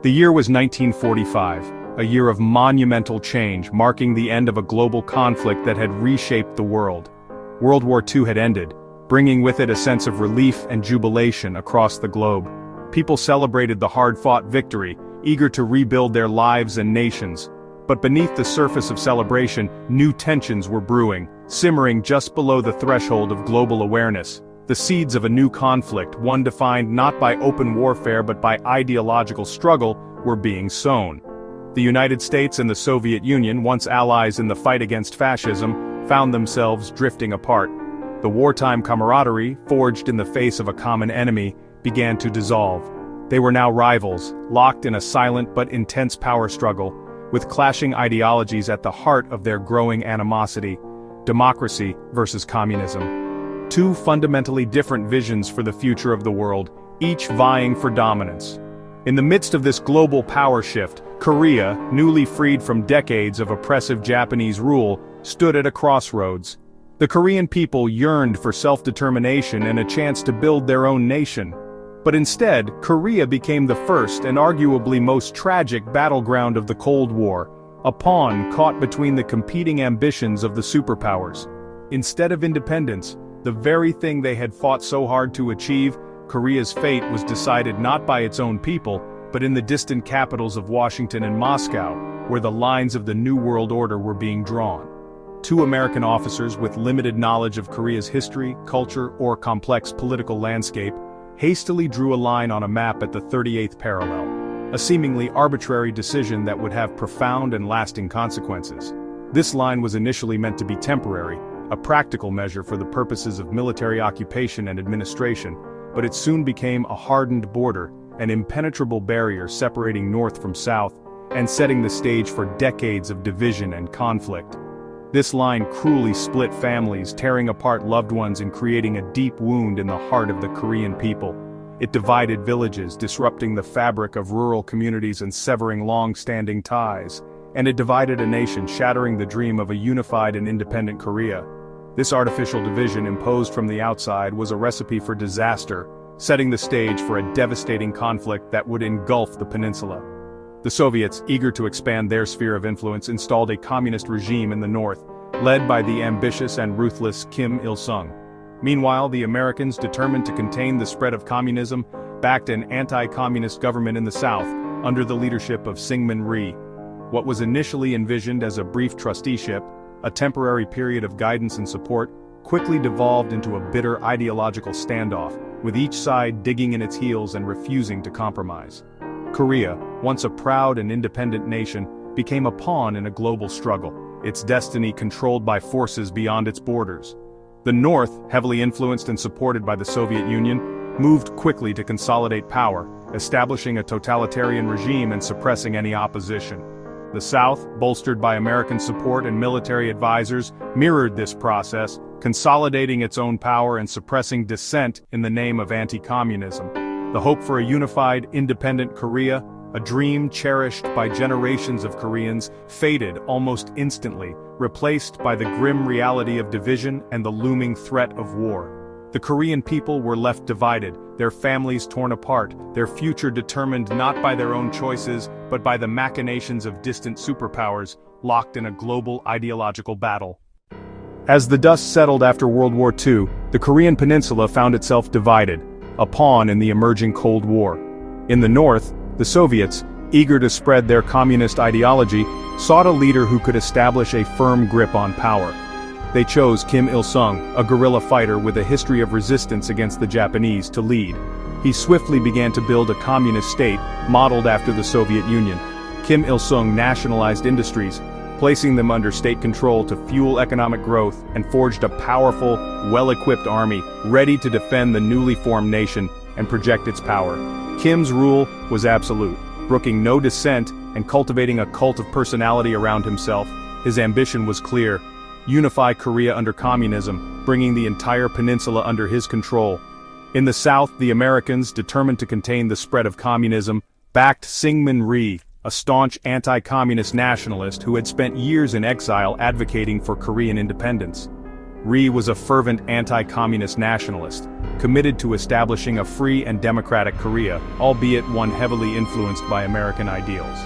The year was 1945, a year of monumental change marking the end of a global conflict that had reshaped the world. World War II had ended, bringing with it a sense of relief and jubilation across the globe. People celebrated the hard-fought victory, eager to rebuild their lives and nations. But beneath the surface of celebration, new tensions were brewing, simmering just below the threshold of global awareness. The seeds of a new conflict, one defined not by open warfare but by ideological struggle, were being sown. The United States and the Soviet Union, once allies in the fight against fascism, found themselves drifting apart. The wartime camaraderie, forged in the face of a common enemy, began to dissolve. They were now rivals, locked in a silent but intense power struggle, with clashing ideologies at the heart of their growing animosity: democracy versus communism. Two fundamentally different visions for the future of the world, each vying for dominance. In the midst of this global power shift, Korea, newly freed from decades of oppressive Japanese rule, stood at a crossroads. The Korean people yearned for self-determination and a chance to build their own nation. But instead, Korea became the first and arguably most tragic battleground of the Cold War, a pawn caught between the competing ambitions of the superpowers. Instead of independence, the very thing they had fought so hard to achieve, Korea's fate was decided not by its own people, but in the distant capitals of Washington and Moscow, where the lines of the New World Order were being drawn. Two American officers with limited knowledge of Korea's history, culture, or complex political landscape hastily drew a line on a map at the 38th parallel, a seemingly arbitrary decision that would have profound and lasting consequences. This line was initially meant to be temporary, a practical measure for the purposes of military occupation and administration, but it soon became a hardened border, an impenetrable barrier separating North from South, and setting the stage for decades of division and conflict. This line cruelly split families, tearing apart loved ones and creating a deep wound in the heart of the Korean people. It divided villages, disrupting the fabric of rural communities and severing long-standing ties. And it divided a nation, shattering the dream of a unified and independent Korea. This artificial division imposed from the outside was a recipe for disaster, setting the stage for a devastating conflict that would engulf the peninsula. The Soviets, eager to expand their sphere of influence, installed a communist regime in the north, led by the ambitious and ruthless Kim Il-sung. Meanwhile, the Americans, determined to contain the spread of communism, backed an anti-communist government in the south, under the leadership of Syngman Rhee. What was initially envisioned as a brief trusteeship, a temporary period of guidance and support, quickly devolved into a bitter ideological standoff, with each side digging in its heels and refusing to compromise. Korea, once a proud and independent nation, became a pawn in a global struggle, its destiny controlled by forces beyond its borders. The North, heavily influenced and supported by the Soviet Union, moved quickly to consolidate power, establishing a totalitarian regime and suppressing any opposition. The South, bolstered by American support and military advisors, mirrored this process, consolidating its own power and suppressing dissent in the name of anti-communism. The hope for a unified, independent Korea, a dream cherished by generations of Koreans, faded almost instantly, replaced by the grim reality of division and the looming threat of war. The Korean people were left divided, their families torn apart, their future determined not by their own choices, but by the machinations of distant superpowers, locked in a global ideological battle. As the dust settled after World War II, the Korean peninsula found itself divided, a pawn in the emerging Cold War. In the north, the Soviets, eager to spread their communist ideology, sought a leader who could establish a firm grip on power. They chose Kim Il-sung, a guerrilla fighter with a history of resistance against the Japanese, to lead. He swiftly began to build a communist state, modeled after the Soviet Union. Kim Il-sung nationalized industries, placing them under state control to fuel economic growth, and forged a powerful, well-equipped army, ready to defend the newly formed nation and project its power. Kim's rule was absolute, brooking no dissent and cultivating a cult of personality around himself. His ambition was clear: unify Korea under communism, bringing the entire peninsula under his control. In the south, the Americans, determined to contain the spread of communism, backed Syngman Rhee, a staunch anti-communist nationalist who had spent years in exile advocating for Korean independence. Rhee was a fervent anti-communist nationalist, committed to establishing a free and democratic Korea, albeit one heavily influenced by American ideals.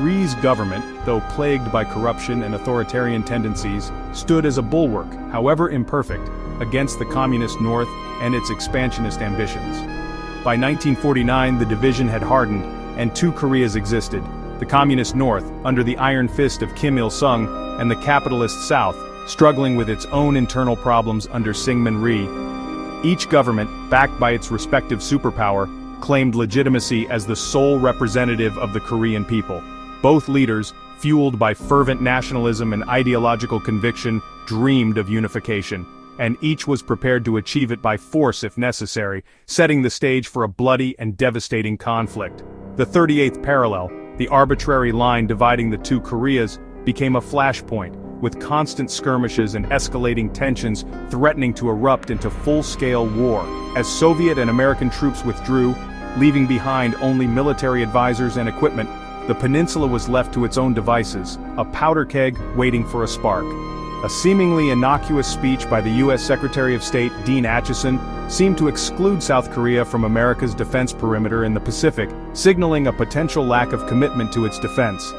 Ri's government, though plagued by corruption and authoritarian tendencies, stood as a bulwark, however imperfect, against the communist North and its expansionist ambitions. By 1949, the division had hardened, and two Koreas existed: the communist North, under the iron fist of Kim Il-sung, and the capitalist South, struggling with its own internal problems under Syngman Rhee. Each government, backed by its respective superpower, claimed legitimacy as the sole representative of the Korean people. Both leaders, fueled by fervent nationalism and ideological conviction, dreamed of unification, and each was prepared to achieve it by force if necessary, setting the stage for a bloody and devastating conflict. The 38th parallel, the arbitrary line dividing the two Koreas, became a flashpoint, with constant skirmishes and escalating tensions threatening to erupt into full-scale war. As Soviet and American troops withdrew, leaving behind only military advisors and equipment, the peninsula was left to its own devices, a powder keg waiting for a spark. A seemingly innocuous speech by the U.S. Secretary of State Dean Acheson seemed to exclude South Korea from America's defense perimeter in the Pacific, signaling a potential lack of commitment to its defense.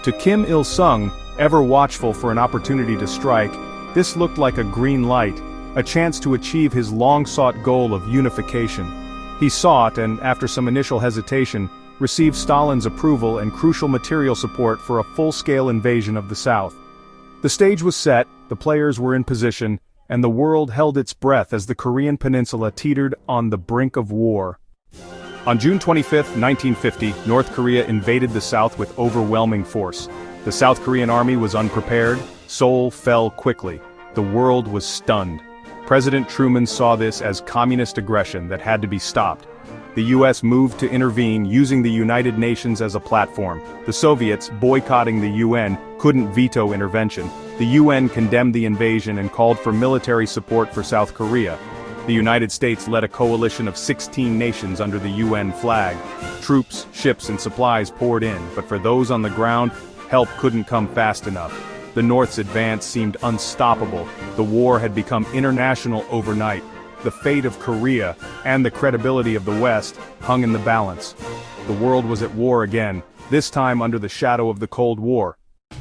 To Kim Il-sung, ever watchful for an opportunity to strike, this looked like a green light, a chance to achieve his long-sought goal of unification. He sought, and after some initial hesitation, received Stalin's approval and crucial material support for a full-scale invasion of the South. The stage was set, the players were in position, and the world held its breath as the Korean peninsula teetered on the brink of war. On June 25, 1950, North Korea invaded the South with overwhelming force. The South Korean army was unprepared, Seoul fell quickly. The world was stunned. President Truman saw this as communist aggression that had to be stopped. The U.S. moved to intervene, using the United Nations as a platform. The Soviets, boycotting the UN, couldn't veto intervention. The UN condemned the invasion and called for military support for South Korea. The United States led a coalition of 16 nations under the UN flag. Troops, ships, and supplies poured in, but for those on the ground, help couldn't come fast enough. The North's advance seemed unstoppable. The war had become international overnight. The fate of Korea, and the credibility of the West, hung in the balance. The world was at war again, this time under the shadow of the Cold War.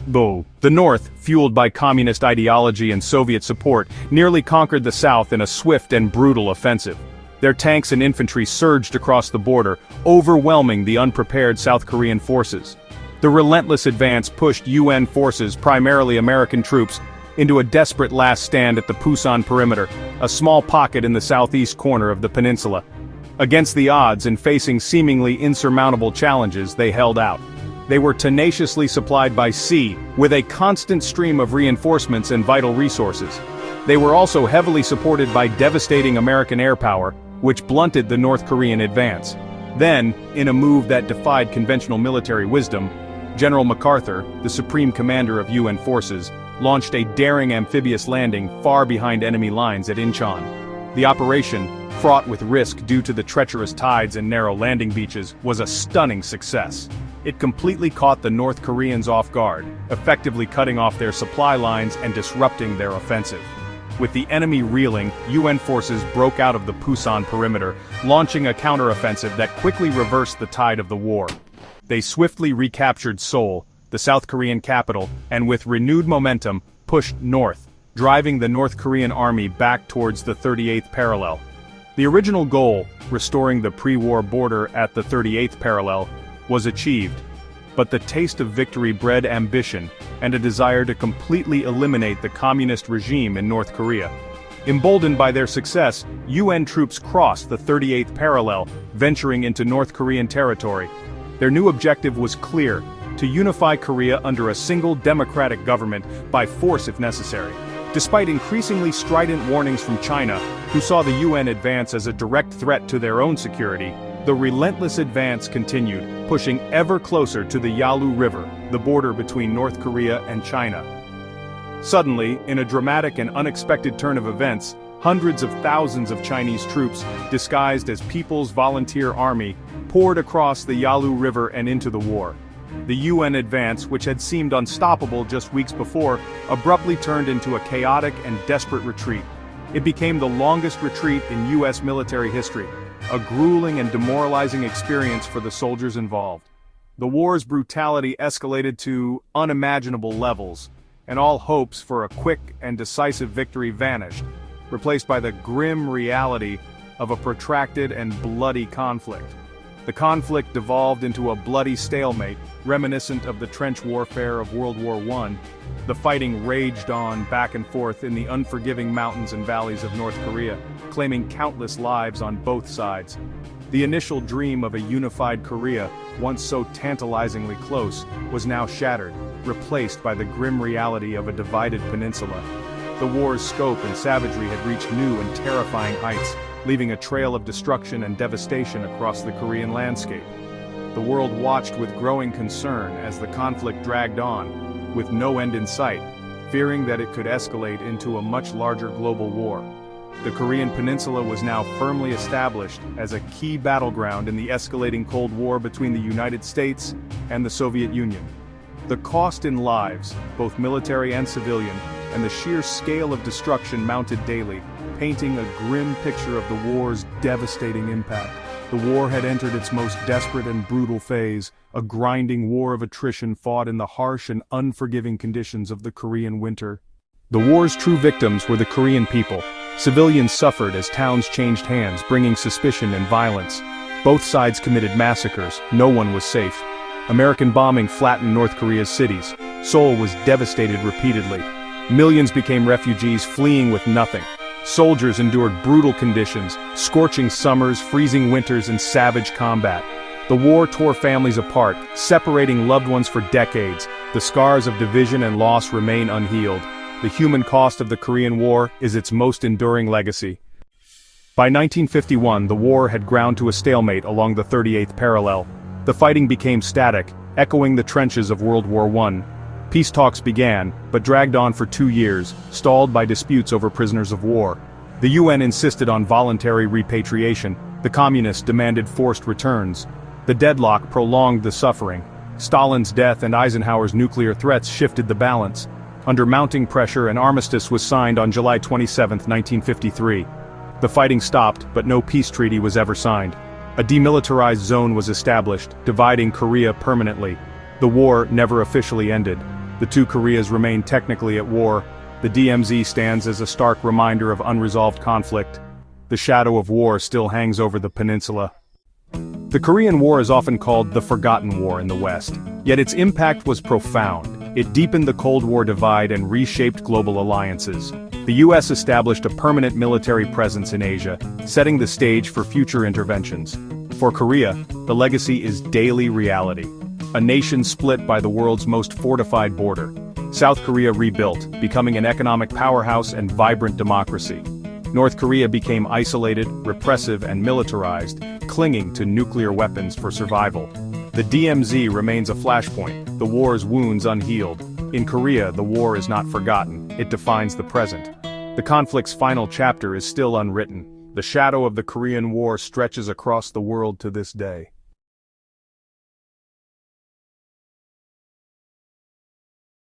The North, fueled by communist ideology and Soviet support, nearly conquered the South in a swift and brutal offensive. Their tanks and infantry surged across the border, overwhelming the unprepared South Korean forces. The relentless advance pushed UN forces, primarily American troops, into a desperate last stand at the Pusan perimeter, a small pocket in the southeast corner of the peninsula. Against the odds and facing seemingly insurmountable challenges, they held out. They were tenaciously supplied by sea, with a constant stream of reinforcements and vital resources. They were also heavily supported by devastating American air power, which blunted the North Korean advance. Then, in a move that defied conventional military wisdom, General MacArthur, the supreme commander of UN forces, launched a daring amphibious landing far behind enemy lines at Incheon. The operation, fraught with risk due to the treacherous tides and narrow landing beaches, was a stunning success. It completely caught the North Koreans off guard, effectively cutting off their supply lines and disrupting their offensive. With the enemy reeling, UN forces broke out of the Pusan perimeter, launching a counteroffensive that quickly reversed the tide of the war. They swiftly recaptured Seoul, the South Korean capital, and with renewed momentum, pushed north, driving the North Korean army back towards the 38th parallel. The original goal, restoring the pre-war border at the 38th parallel, was achieved, but the taste of victory bred ambition and a desire to completely eliminate the communist regime in North Korea. Emboldened by their success, UN troops crossed the 38th parallel, venturing into North Korean territory. Their new objective was clear: to unify Korea under a single democratic government, by force if necessary. Despite increasingly strident warnings from China, who saw the UN advance as a direct threat to their own security, the relentless advance continued, pushing ever closer to the Yalu River, the border between North Korea and China. Suddenly, in a dramatic and unexpected turn of events, hundreds of thousands of Chinese troops, disguised as People's Volunteer Army, poured across the Yalu River and into the war. The UN advance, which had seemed unstoppable just weeks before, abruptly turned into a chaotic and desperate retreat. It became the longest retreat in U.S. military history, a grueling and demoralizing experience for the soldiers involved. The war's brutality escalated to unimaginable levels, and all hopes for a quick and decisive victory vanished, replaced by the grim reality of a protracted and bloody conflict. The conflict devolved into a bloody stalemate, reminiscent of the trench warfare of World War I. The fighting raged on back and forth in the unforgiving mountains and valleys of North Korea, claiming countless lives on both sides. The initial dream of a unified Korea, once so tantalizingly close, was now shattered, replaced by the grim reality of a divided peninsula. The war's scope and savagery had reached new and terrifying heights, leaving a trail of destruction and devastation across the Korean landscape. The world watched with growing concern as the conflict dragged on, with no end in sight, fearing that it could escalate into a much larger global war. The Korean Peninsula was now firmly established as a key battleground in the escalating Cold War between the United States and the Soviet Union. The cost in lives, both military and civilian, and the sheer scale of destruction mounted daily, painting a grim picture of the war's devastating impact. The war had entered its most desperate and brutal phase, a grinding war of attrition fought in the harsh and unforgiving conditions of the Korean winter. The war's true victims were the Korean people. Civilians suffered as towns changed hands, bringing suspicion and violence. Both sides committed massacres. No one was safe. American bombing flattened North Korea's cities. Seoul was devastated repeatedly. Millions became refugees, fleeing with nothing. Soldiers endured brutal conditions, scorching summers, freezing winters, and savage combat. The war tore families apart, separating loved ones for decades. The scars of division and loss remain unhealed. The human cost of the Korean War is its most enduring legacy. By 1951, the war had ground to a stalemate along the 38th parallel. The fighting became static, echoing the trenches of World War I. Peace talks began, but dragged on for 2 years, stalled by disputes over prisoners of war. The UN insisted on voluntary repatriation. The communists demanded forced returns. The deadlock prolonged the suffering. Stalin's death and Eisenhower's nuclear threats shifted the balance. Under mounting pressure, an armistice was signed on July 27, 1953. The fighting stopped, but no peace treaty was ever signed. A demilitarized zone was established, dividing Korea permanently. The war never officially ended. The two Koreas remain technically at war. The DMZ stands as a stark reminder of unresolved conflict. The shadow of war still hangs over the peninsula. The Korean War is often called the Forgotten War in the West, yet its impact was profound. It deepened the Cold War divide and reshaped global alliances. The US established a permanent military presence in Asia, setting the stage for future interventions. For Korea, the legacy is daily reality. A nation split by the world's most fortified border. South Korea rebuilt, becoming an economic powerhouse and vibrant democracy. North Korea became isolated, repressive, and militarized, clinging to nuclear weapons for survival. The DMZ remains a flashpoint, the war's wounds unhealed. In Korea, the war is not forgotten, it defines the present. The conflict's final chapter is still unwritten. The shadow of the Korean War stretches across the world to this day.